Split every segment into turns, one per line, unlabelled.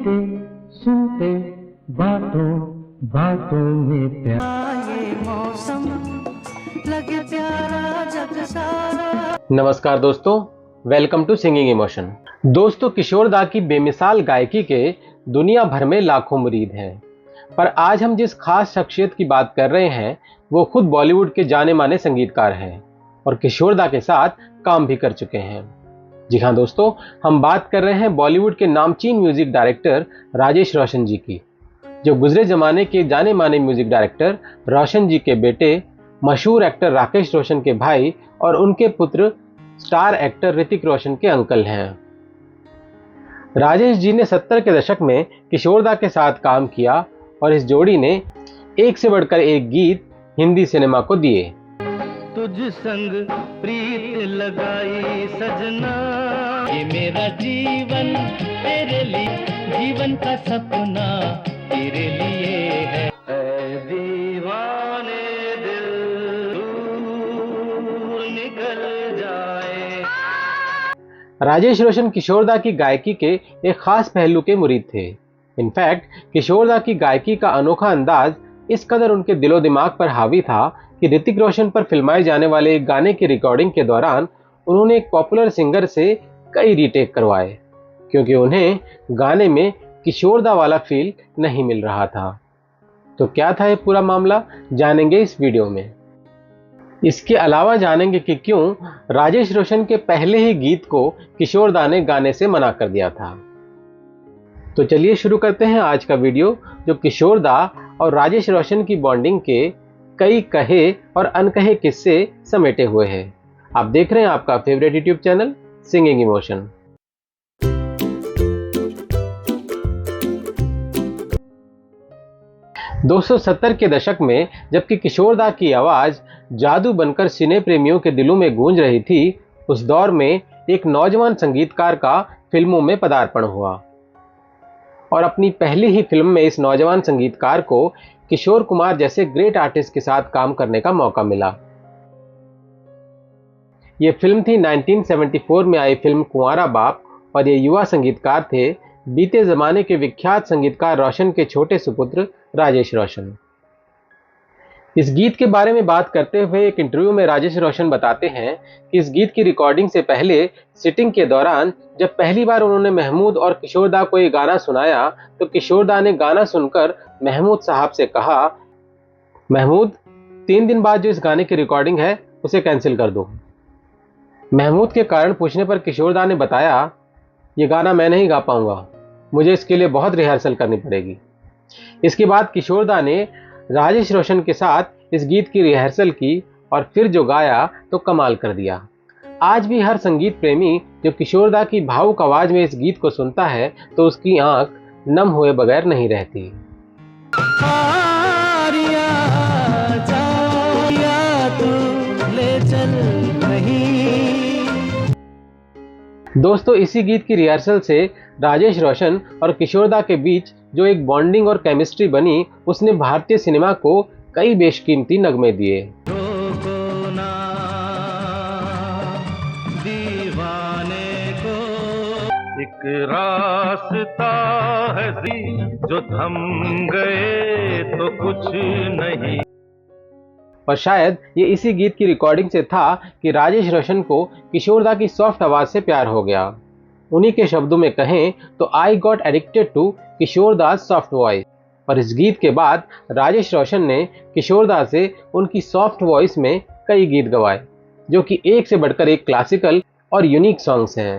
जीते सुनते बातों बातों में प्यार, ये मौसम लगे प्यारा जग सारा। नमस्कार दोस्तों, वेलकम टू सिंगिंग इमोशन। दोस्तों, किशोर दा की बेमिसाल गायकी के दुनिया भर में लाखों मुरीद हैं, पर आज हम जिस खास शख्सियत की बात कर रहे हैं वो खुद बॉलीवुड के जाने माने संगीतकार हैं और किशोर दा के साथ काम भी कर चुके हैं। जी हाँ दोस्तों, हम बात कर रहे हैं बॉलीवुड के नामचीन म्यूजिक डायरेक्टर राजेश रोशन जी की, जो गुजरे जमाने के जाने माने म्यूजिक डायरेक्टर रोशन जी के बेटे, मशहूर एक्टर राकेश रोशन के भाई और उनके पुत्र स्टार एक्टर ऋतिक रोशन के अंकल हैं। राजेश जी ने 70 के दशक में किशोर दा के साथ काम किया और इस जोड़ी ने एक से बढ़कर एक गीत हिंदी सिनेमा को दिए।
तुझ संग प्रीत लगाई सजना, ये मेरा जीवन तेरे लिए, जीवन का सपना तेरे लिए है। ऐ दीवाने दिल दूर निकल जाए।
राजेश रोशन किशोर दा की गायकी के एक खास पहलू के मुरीद थे। इनफैक्ट किशोर दा की गायकी का अनोखा अंदाज इस कदर उनके दिलो दिमाग पर हावी था कि ऋतिक रोशन पर फिल्माए जाने वाले एक गाने की रिकॉर्डिंग के दौरान उन्होंने एक पॉपुलर सिंगर से कई रीटेक करवाए, क्योंकि उन्हें गाने में किशोर दा वाला फील नहीं मिल रहा था। तो क्या था ये पूरा मामला, जानेंगे इस वीडियो में। इसके अलावा जानेंगे कि क्यों राजेश रोशन के पहले ही गीत को किशोर दा ने गाने से मना कर दिया था। तो चलिए शुरू करते हैं आज का वीडियो, जो किशोर दा और राजेश रोशन की बॉन्डिंग के कई कहे और अनकहे किस्से समेटे हुए हैं। आप देख रहे हैं आपका favourite YouTube channel singing emotion. दोस्तों, 70 के दशक में जबकि किशोर दा की आवाज जादू बनकर सिने प्रेमियों के दिलों में गूंज रही थी, उस दौर में एक नौजवान संगीतकार का फिल्मों में पदार्पण हुआ और अपनी पहली ही फिल्म में इस नौजवान संगीतकार को किशोर कुमार जैसे ग्रेट आर्टिस्ट के साथ काम करने का मौका मिला। यह फिल्म थी 1974 में आई फिल्म कुंवारा बाप और ये युवा संगीतकार थे बीते जमाने के विख्यात संगीतकार रोशन के छोटे सुपुत्र राजेश रोशन। इस गीत के बारे में बात करते हुए एक इंटरव्यू में राजेश रोशन बताते हैं कि इस गीत की रिकॉर्डिंग से पहले सिटिंग के दौरान जब पहली बार उन्होंने महमूद और किशोर दा को ये गाना सुनाया तो किशोर दा ने गाना सुनकर महमूद साहब से कहा, महमूद 3 दिन बाद जो इस गाने की रिकॉर्डिंग है उसे कैंसिल कर दो। महमूद के कारण पूछने पर किशोर दा ने बताया, ये गाना मैं नहीं गा पाऊंगा, मुझे इसके लिए बहुत रिहर्सल करनी पड़ेगी। इसके बाद किशोर दा ने राजेश रोशन के साथ इस गीत की रिहर्सल की और फिर जो गाया तो कमाल कर दिया। आज भी हर संगीत प्रेमी जो किशोर दा की भावुक आवाज में इस गीत को सुनता है तो उसकी आंख नम हुए बगैर नहीं रहती। दोस्तों, इसी गीत की रिहर्सल से राजेश रोशन और किशोर दा के बीच जो एक बॉन्डिंग और केमिस्ट्री बनी, उसने भारतीय सिनेमा को कई बेशकीमती नगमे दिए।
दीवाने को एक रास्ता है जो थम गए तो कुछ नहीं।
और शायद ये इसी गीत की रिकॉर्डिंग से था कि राजेश रोशन को किशोर दा की सॉफ्ट आवाज से प्यार हो गया। उन्हीं के शब्दों में कहें तो I got addicted to Kishore Das soft voice. और इस गीत के बाद राजेश रोशन ने किशोर दा से उनकी सॉफ्ट वॉइस में कई गीत गवाए, जो कि एक से बढ़कर एक क्लासिकल और यूनिक सॉन्ग्स हैं।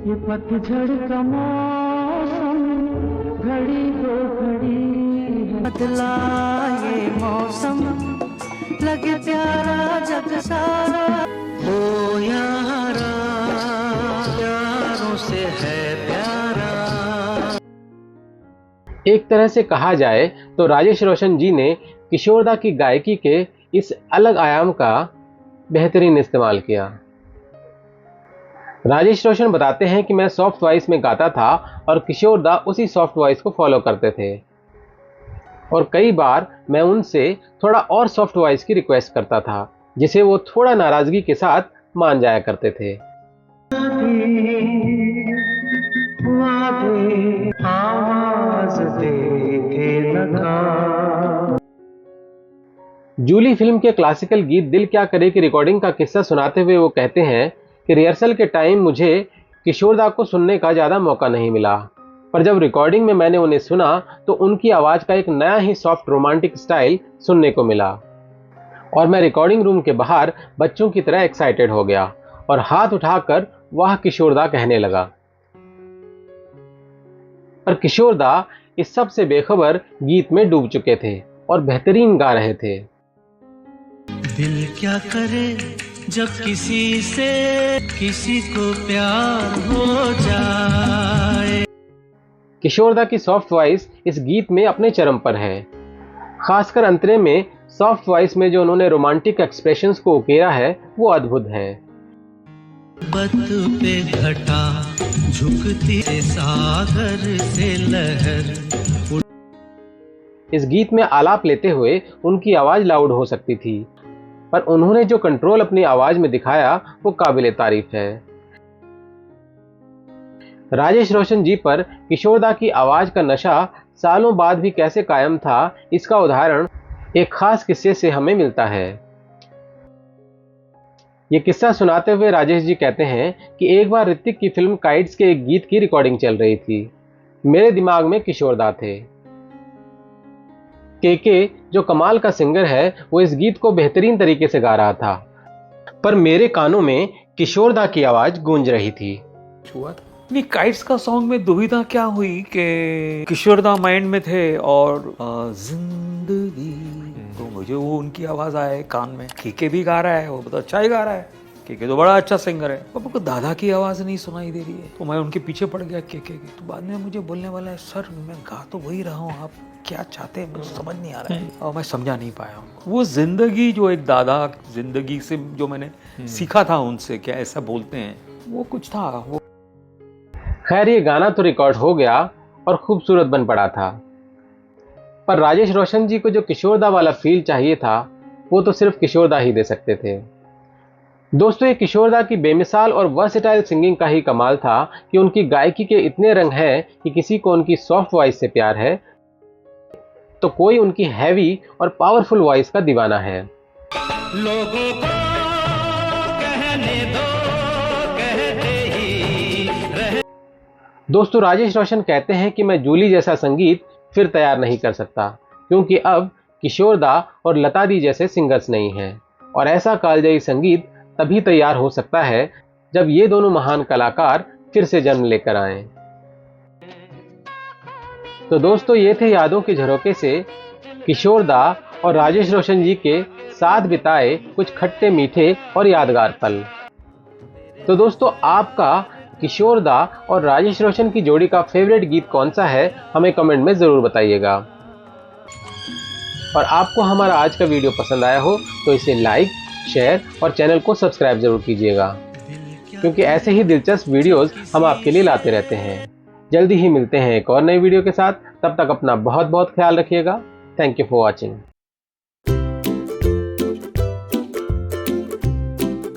ये पतझड़ का मौसम घड़ी दो घड़ी बदला, ये मौसम लगे प्यारा जग सारा। ओ यारा यारों से है प्यारा।
एक तरह से कहा जाए तो राजेश रोशन जी ने किशोर दा की गायकी के इस अलग आयाम का बेहतरीन इस्तेमाल किया। राजेश रोशन बताते हैं कि मैं सॉफ्ट वॉइस में गाता था और किशोर दा उसी सॉफ्ट वॉइस को फॉलो करते थे और कई बार मैं उनसे थोड़ा और सॉफ्ट वॉइस की रिक्वेस्ट करता था, जिसे वो थोड़ा नाराजगी के साथ मान जाया करते थे।
वादे
जूली फिल्म के क्लासिकल गीत दिल क्या करे की रिकॉर्डिंग का किस्सा सुनाते हुए वो कहते हैं कि रिहर्सल के टाइम मुझे किशोरदा को सुनने का ज़्यादा मौका नहीं मिला, पर जब रिकॉर्डिंग में मैंने उन्हें सुना तो उनकी आवाज़ का एक नया ही सॉफ्ट रोमांटिक स्टाइल सुनने को मिला और मैं रिकॉर्डिंग रूम के बाहर बच्चों की तरह एक्साइटेड हो गया और हाथ उठाकर वाह किशोरदा कहने लगा। पर किशोरदा इस सब से बेखबर गीत में डूब चुके थे और बेहतरीन गा रहे थे।
दिल क्या करे जब किसी से किसी को प्यार हो जाए।
किशोरदा की सॉफ्ट वॉइस इस गीत में अपने चरम पर है। खासकर अंतरे में सॉफ्ट वॉइस में जो उन्होंने रोमांटिक एक्सप्रेशंस को उकेरा है वो अद्भुत है।
बत पे घटा झुकती सागर से लहर।
इस गीत में आलाप लेते हुए उनकी आवाज लाउड हो सकती थी, पर उन्होंने जो कंट्रोल अपनी आवाज में दिखाया वो काबिले तारीफ है। राजेश रोशन जी पर किशोरदा की आवाज का नशा सालों बाद भी कैसे कायम था, इसका उदाहरण एक खास किस्से से हमें मिलता है। ये किस्सा सुनाते हुए राजेश जी कहते हैं कि एक बार ऋतिक की फिल्म काइट्स के एक गीत की रिकॉर्डिंग चल रही थी। मेरे दिमाग में किशोरदा थे। के जो कमाल का सिंगर है वो इस गीत को बेहतरीन तरीके से गा रहा था, पर मेरे कानों में किशोरदा की आवाज गूंज रही थी।
हुआ था नहीं, काइट्स का सॉन्ग में दुविधा क्या हुई कि किशोरदा माइंड में थे और जिंदगी, तो मुझे वो उनकी आवाज आए कान में। के भी गा रहा है, वो बहुत अच्छा ही गा रहा है, के तो बड़ा अच्छा सिंगर है, पर मुझको दादा की आवाज नहीं सुनाई दे रही है, तो मैं उनके पीछे पड़ गया के। तो बाद में मुझे बोलने वाला है, सर मैं गा तो वही रहा हूँ, आप क्या चाहते हैं मुझे समझ नहीं आ रहा है, और मैं समझा नहीं पाया उनको। वो जिंदगी जो एक दादा जिंदगी से जो मैंने सीखा था उनसे, क्या ऐसा बोलते हैं, वो कुछ था वो।
खैर ये गाना तो रिकॉर्ड हो गया और खूबसूरत बन पड़ा था, पर राजेश रोशन जी को जो किशोरदा वाला फील चाहिए था वो तो सिर्फ किशोरदा ही दे सकते थे। दोस्तों, ये किशोरदा की बेमिसाल और वर्सेटाइल सिंगिंग का ही कमाल था कि उनकी गायकी के इतने रंग हैं कि किसी को उनकी सॉफ्ट वॉइस से प्यार है तो कोई उनकी हैवी और पावरफुल वॉइस का दीवाना है।
लोगों को कहने दो, कहते ही रहे।
दोस्तों, राजेश रोशन कहते हैं कि मैं जूली जैसा संगीत फिर तैयार नहीं कर सकता, क्योंकि अब किशोरदा और लता दी जैसे सिंगर्स नहीं हैं, और ऐसा कालजयी संगीत तभी तैयार हो सकता है जब ये दोनों महान कलाकार फिर से जन्म लेकर आएं। तो दोस्तों, ये थे यादों के झरोके से किशोरदा और राजेश रोशन जी के साथ बिताए कुछ खट्टे मीठे और यादगार पल। तो दोस्तों, आपका किशोरदा और राजेश रोशन की जोड़ी का फेवरेट गीत कौन सा है, हमें कमेंट में ज़रूर बताइएगा। और आपको हमारा आज का वीडियो पसंद आया हो तो इसे लाइक, शेयर और चैनल को सब्सक्राइब जरूर कीजिएगा, क्योंकि ऐसे ही दिलचस्प वीडियोस हम आपके लिए लाते रहते हैं। जल्दी ही मिलते हैं एक और नई वीडियो के साथ। तब तक अपना बहुत बहुत ख्याल रखिएगा। Thank you for watching.